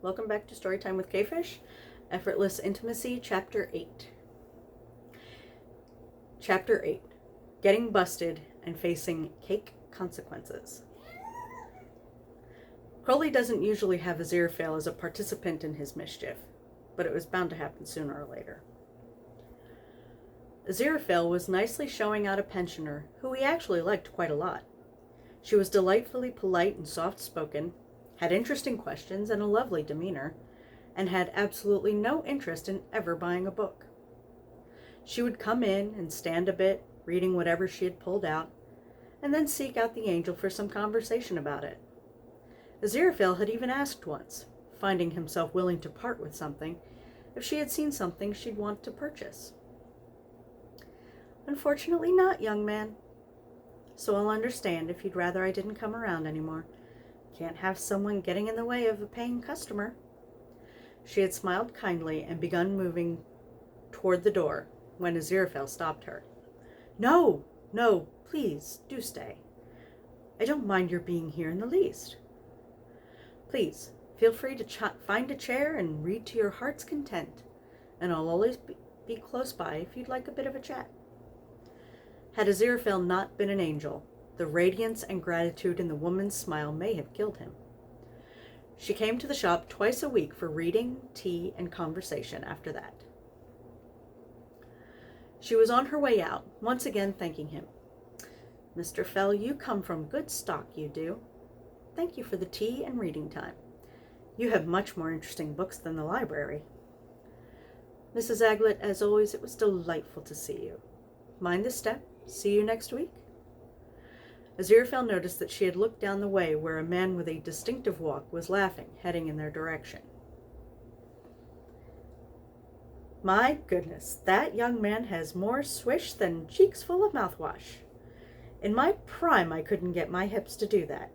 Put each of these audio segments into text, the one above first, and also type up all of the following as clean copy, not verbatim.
Welcome back to Storytime with Quefish, Effortless Intimacy, Chapter 8. Chapter 8, Getting Busted and Facing Cake Consequences. Crowley doesn't usually have Aziraphale as a participant in his mischief, but it was bound to happen sooner or later. Aziraphale was nicely showing out a pensioner who he actually liked quite a lot. She was delightfully polite and soft-spoken, had interesting questions and a lovely demeanor, and had absolutely no interest in ever buying a book. She would come in and stand a bit, reading whatever she had pulled out, and then seek out the angel for some conversation about it. Aziraphale had even asked once, finding himself willing to part with something, if she had seen something she'd want to purchase. "Unfortunately not, young man. So I'll understand if you'd rather I didn't come around anymore. Can't have someone getting in the way of a paying customer." She had smiled kindly and begun moving toward the door when Aziraphale stopped her. No, please, do stay. I don't mind your being here in the least. Please, feel free to find a chair and read to your heart's content, and I'll always be close by if you'd like a bit of a chat. Had Aziraphale not been an angel, the radiance and gratitude in the woman's smile may have killed him. She came to the shop twice a week for reading, tea, and conversation after that. She was on her way out, once again thanking him. "Mr. Fell, you come from good stock, you do. Thank you for the tea and reading time. You have much more interesting books than the library. Mrs. Aglet, as always, it was delightful to see you. Mind the step. See you next week." Aziraphale noticed that she had looked down the way where a man with a distinctive walk was laughing, heading in their direction. "My goodness, that young man has more swish than cheeks full of mouthwash. In my prime, I couldn't get my hips to do that."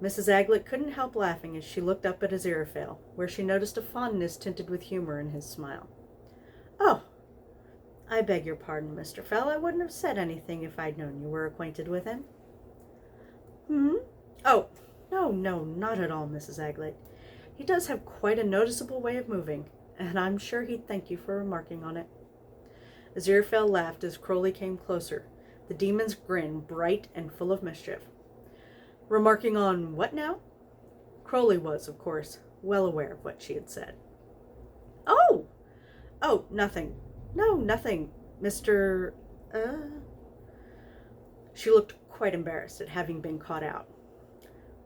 Mrs. Aglet couldn't help laughing as she looked up at Aziraphale, where she noticed a fondness tinted with humor in his smile. "Oh, I beg your pardon, Mr. Fell. I wouldn't have said anything if I'd known you were acquainted with him." "Oh, no, not at all, Mrs. Aglet. He does have quite a noticeable way of moving, and I'm sure he'd thank you for remarking on it." Aziraphale laughed as Crowley came closer, the demon's grin bright and full of mischief. "Remarking on what now?" Crowley was, of course, well aware of what she had said. Oh, nothing. No, nothing, Mr. She looked quite embarrassed at having been caught out.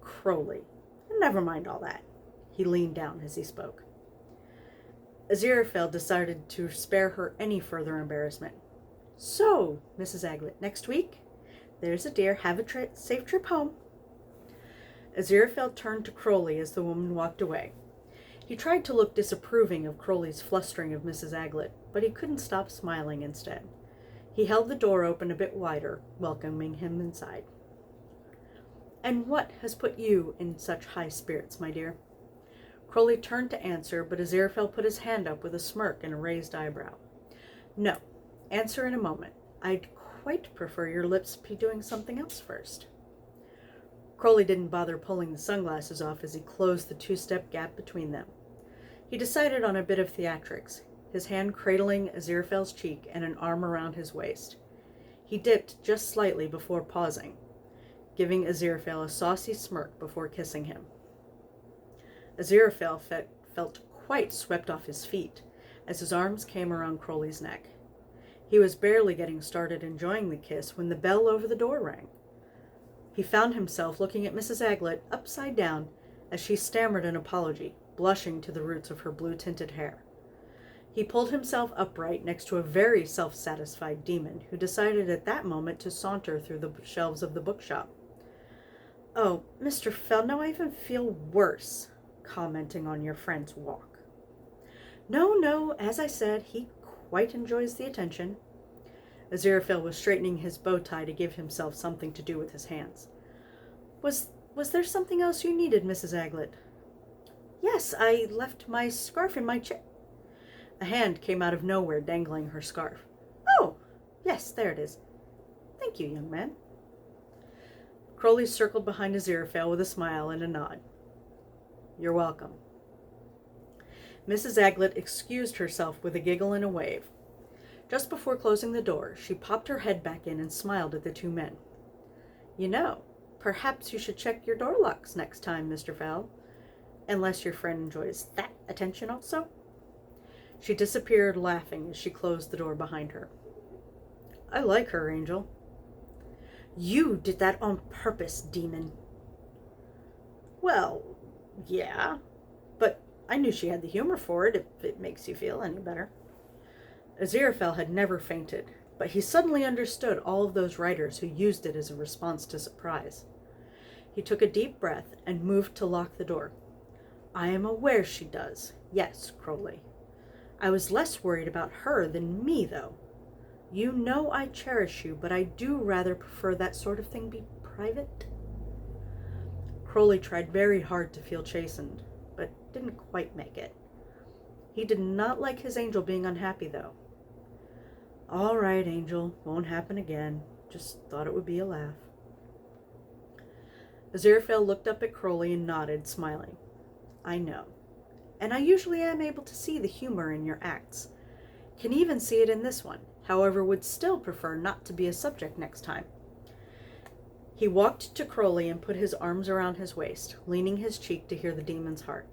"Crowley. Never mind all that." He leaned down as he spoke. Aziraphale decided to spare her any further embarrassment. "So, Mrs. Aglet, next week? There's a dear. Have a safe trip home." Aziraphale turned to Crowley as the woman walked away. He tried to look disapproving of Crowley's flustering of Mrs. Aglet, but he couldn't stop smiling instead. He held the door open a bit wider, welcoming him inside. "And what has put you in such high spirits, my dear?" Crowley turned to answer, but Aziraphale put his hand up with a smirk and a raised eyebrow. "No, answer in a moment. I'd quite prefer your lips be doing something else first." Crowley didn't bother pulling the sunglasses off as he closed the two-step gap between them. He decided on a bit of theatrics, his hand cradling Aziraphale's cheek and an arm around his waist. He dipped just slightly before pausing, giving Aziraphale a saucy smirk before kissing him. Aziraphale felt quite swept off his feet as his arms came around Crowley's neck. He was barely getting started enjoying the kiss when the bell over the door rang. He found himself looking at Mrs. Aglet upside down as she stammered an apology, blushing to the roots of her blue-tinted hair. He pulled himself upright next to a very self-satisfied demon who decided at that moment to saunter through the shelves of the bookshop. "Oh, Mr. Fell, now I even feel worse, commenting on your friend's walk." No, as I said, he quite enjoys the attention." Aziraphale was straightening his bow tie to give himself something to do with his hands. Was there something else you needed, Mrs. Aglet?" "Yes, I left my scarf in my chair." A hand came out of nowhere dangling her scarf. "Oh, yes, there it is. Thank you, young man." Crowley circled behind Aziraphale with a smile and a nod. "You're welcome." Mrs. Aglet excused herself with a giggle and a wave. Just before closing the door, she popped her head back in and smiled at the two men. "You know, perhaps you should check your door locks next time, Mr. Fell, unless your friend enjoys that attention also." She disappeared laughing as she closed the door behind her. "I like her, Angel." "You did that on purpose, demon." "Well, yeah, but I knew she had the humor for it, if it makes you feel any better." Aziraphale had never fainted, but he suddenly understood all of those writers who used it as a response to surprise. He took a deep breath and moved to lock the door. "I am aware she does, yes, Crowley. I was less worried about her than me, though. You know I cherish you, but I do rather prefer that sort of thing be private." Crowley tried very hard to feel chastened, but didn't quite make it. He did not like his angel being unhappy, though. "All right, Angel, won't happen again. Just thought it would be a laugh." Aziraphale looked up at Crowley and nodded, smiling. "I know. And I usually am able to see the humor in your acts. Can even see it in this one, however would still prefer not to be a subject next time." He walked to Crowley and put his arms around his waist, leaning his cheek to hear the demon's heart.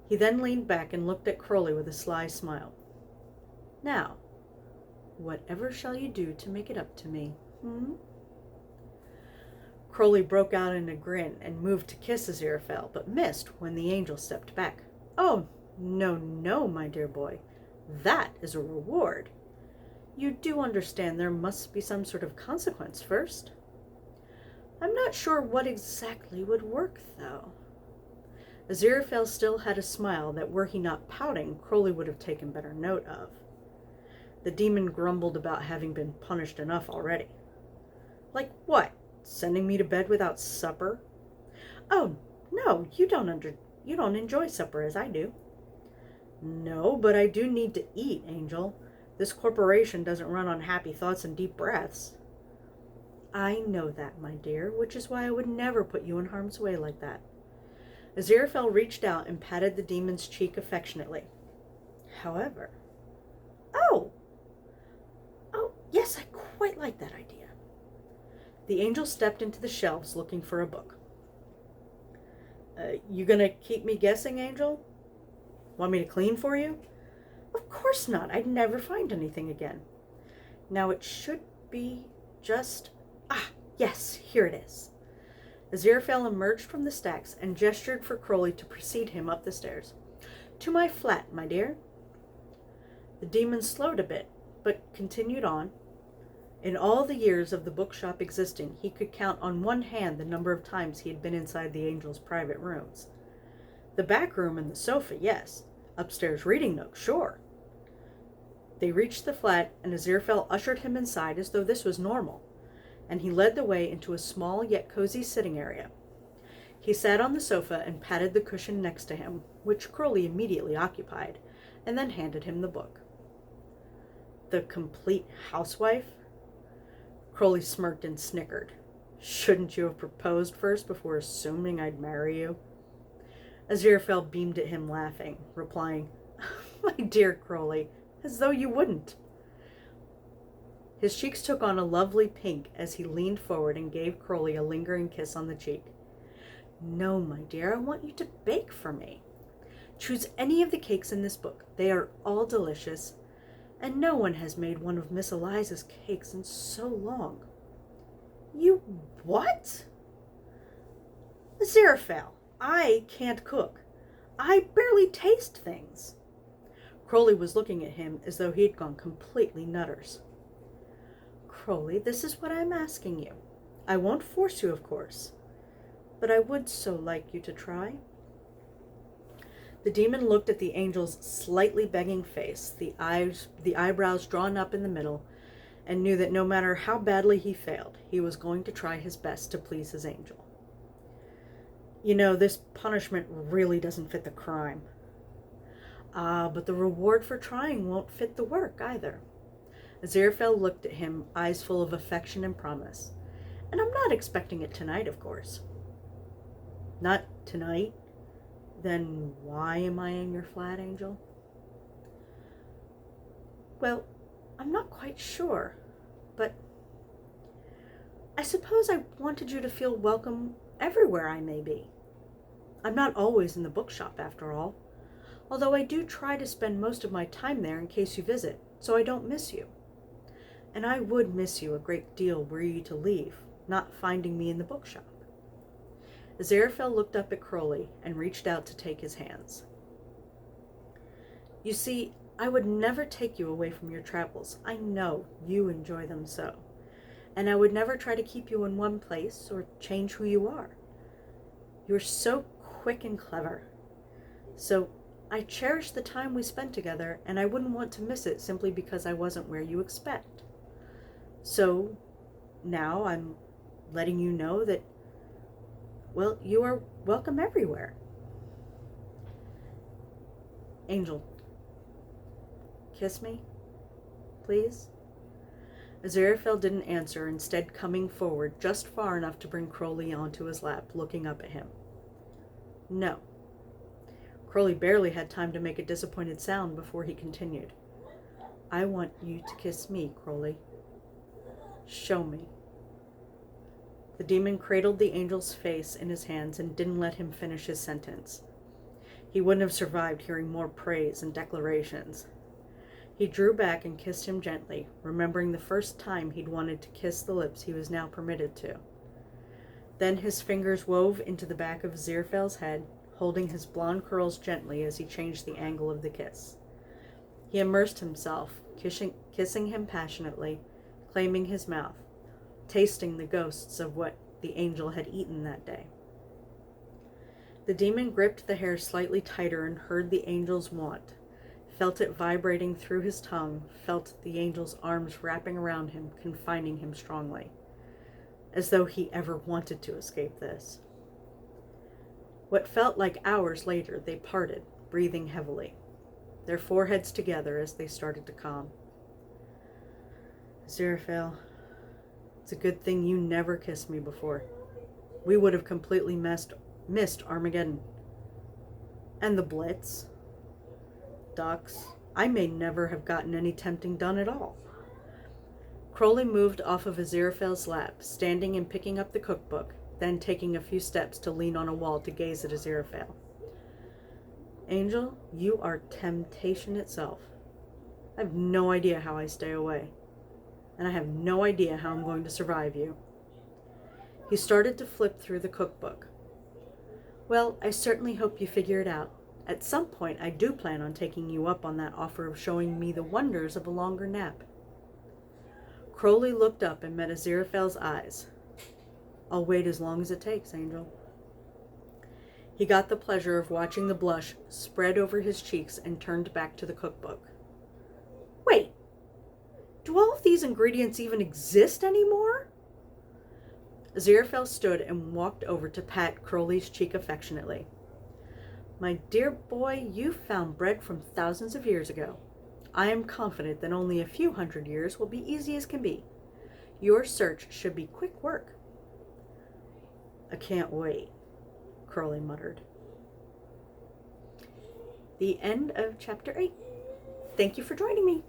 He then leaned back and looked at Crowley with a sly smile. "Now, whatever shall you do to make it up to me, Crowley broke out in a grin and moved to kiss Aziraphale, but missed when the angel stepped back. "Oh, no, no, my dear boy. That is a reward. You do understand there must be some sort of consequence first?" "I'm not sure what exactly would work, though." Aziraphale still had a smile that, were he not pouting, Crowley would have taken better note of. The demon grumbled about having been punished enough already. "Like what? Sending me to bed without supper?" "Oh, no, you don't enjoy supper as I do." "No, but I do need to eat, Angel. This corporation doesn't run on happy thoughts and deep breaths." "I know that, my dear, which is why I would never put you in harm's way like that." Aziraphale reached out and patted the demon's cheek affectionately. "However—" Oh, yes, I quite like that idea." The angel stepped into the shelves looking for a book. You gonna keep me guessing, Angel? Want me to clean for you?" "Of course not. I'd never find anything again. Now it should be just... yes, here it is." Aziraphale emerged from the stacks and gestured for Crowley to precede him up the stairs. "To my flat, my dear." The demon slowed a bit, but continued on. In all the years of the bookshop existing, he could count on one hand the number of times he had been inside the angel's private rooms. The back room and the sofa, yes. Upstairs reading nook, sure. They reached the flat, and Aziraphale ushered him inside as though this was normal, and he led the way into a small yet cozy sitting area. He sat on the sofa and patted the cushion next to him, which Crowley immediately occupied, and then handed him the book. "The Complete Housewife?" Crowley smirked and snickered. "Shouldn't you have proposed first before assuming I'd marry you?" Aziraphale beamed at him, laughing, replying, "My dear Crowley, as though you wouldn't." His cheeks took on a lovely pink as he leaned forward and gave Crowley a lingering kiss on the cheek. "No, my dear, I want you to bake for me. Choose any of the cakes in this book. They are all delicious, and no one has made one of Miss Eliza's cakes in so long." "You what?" "Aziraphale, I can't cook. I barely taste things." Crowley was looking at him as though he had gone completely nutters. "Crowley, this is what I'm asking you. I won't force you, of course, but I would so like you to try." The demon looked at the angel's slightly begging face, the eyebrows drawn up in the middle, and knew that no matter how badly he failed, he was going to try his best to please his angel. "You know, this punishment really doesn't fit the crime." "Ah, but the reward for trying won't fit the work either." Aziraphale looked at him, eyes full of affection and promise. "And I'm not expecting it tonight, of course." "Not tonight? Then why am I in your flat, Angel? Well, I'm not quite sure, but I suppose I wanted you to feel welcome everywhere I may be. I'm not always in the bookshop, after all, although I do try to spend most of my time there in case you visit, so I don't miss you. And I would miss you a great deal were you to leave, not finding me in the bookshop. Aziraphale looked up at Crowley and reached out to take his hands. You see, I would never take you away from your travels. I know you enjoy them so. And I would never try to keep you in one place or change who you are. You're so quick and clever. So I cherish the time we spent together, and I wouldn't want to miss it simply because I wasn't where you expect. So now I'm letting you know that, well, you are welcome everywhere. Angel, kiss me, please? Aziraphale didn't answer, instead coming forward just far enough to bring Crowley onto his lap, looking up at him. No. Crowley barely had time to make a disappointed sound before he continued. I want you to kiss me, Crowley. Show me. The demon cradled the angel's face in his hands and didn't let him finish his sentence. He wouldn't have survived hearing more praise and declarations. He drew back and kissed him gently, remembering the first time he'd wanted to kiss the lips he was now permitted to. Then his fingers wove into the back of Aziraphale's head, holding his blonde curls gently as he changed the angle of the kiss. He immersed himself, kissing him passionately, claiming his mouth, tasting the ghosts of what the angel had eaten that day. The demon gripped the hair slightly tighter and heard the angel's want, felt it vibrating through his tongue, felt the angel's arms wrapping around him, confining him strongly, as though he ever wanted to escape this. What felt like hours later, they parted, breathing heavily, their foreheads together as they started to calm. Aziraphale, it's a good thing you never kissed me before. We would have completely missed Armageddon. And the Blitz. Ducks. I may never have gotten any tempting done at all. Crowley moved off of Aziraphale's lap, standing and picking up the cookbook, then taking a few steps to lean on a wall to gaze at Aziraphale. Angel, you are temptation itself. I have no idea how I stay away. And I have no idea how I'm going to survive you. He started to flip through the cookbook. Well, I certainly hope you figure it out. At some point, I do plan on taking you up on that offer of showing me the wonders of a longer nap. Crowley looked up and met Aziraphale's eyes. I'll wait as long as it takes, Angel. He got the pleasure of watching the blush spread over his cheeks and turned back to the cookbook. Wait, do all of these ingredients even exist anymore? Aziraphale stood and walked over to pat Crowley's cheek affectionately. My dear boy, you found bread from thousands of years ago. I am confident that only a few hundred years will be easy as can be. Your search should be quick work. I can't wait, Crowley muttered. The end of chapter 8. Thank you for joining me.